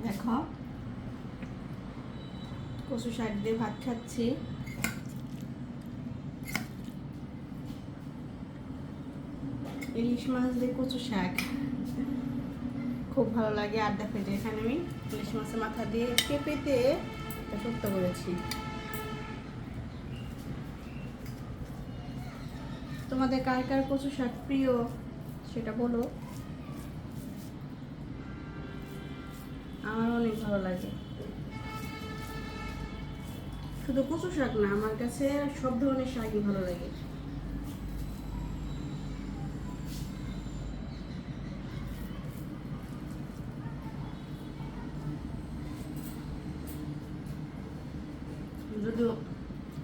দেখো কচু শাক দিয়ে ভাত খাচ্ছি। ইলিশ মাছ দিয়ে কচু শাক খুব ভালো লাগে। আর দেখো যে এখানে আমি ইলিশ মাছের মাথা দিয়ে পেঁপেতে শুক্তো করেছি। তোমাদের কার কার কচু শাক প্রিয় সেটা বলো। আমার অনেক ভালো লাগে। শুধু কচু শাক না, আমার কাছে সব ধরনের শাকই ভালো লাগে। যদিও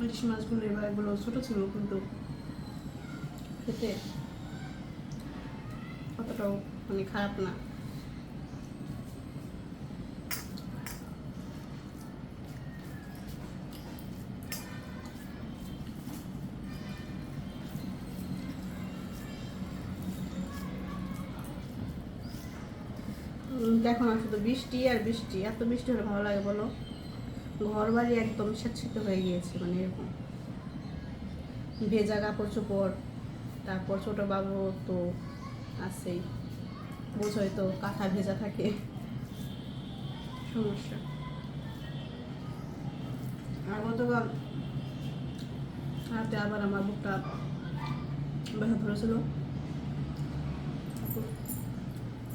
ইলিশ মাছগুলো এবার এগুলো ছোট ছিল, কিন্তু খেতে অতটাও মানে খারাপ না। দেখো না, শুধু বৃষ্টি আর বৃষ্টি। এত বৃষ্টি হলে ভালো লাগে বলো? ঘর বাড়ি একদম স্যাঁতসেঁতে হয়ে গিয়েছে, মানে এরকম ভেজা কাপড় চোপড়। তারপর ছোট বাবু তো আছেই, বোঝোই তো, কাঁথা ভেজা থাকে, সমস্যা। আর গতকাল রাতে আবার আমার বুকটা ব্যথা ধরেছিল।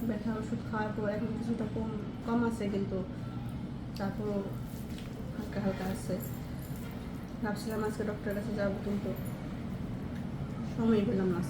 ব্যথা ওষুধ খাওয়ার পর এখন কিছুটা কম কম আছে, কিন্তু তারপরও হালকা হালকা আছে। ভাবছিলাম আজকে ডক্টরের কাছে যাবো, কিন্তু সময় পেলাম না।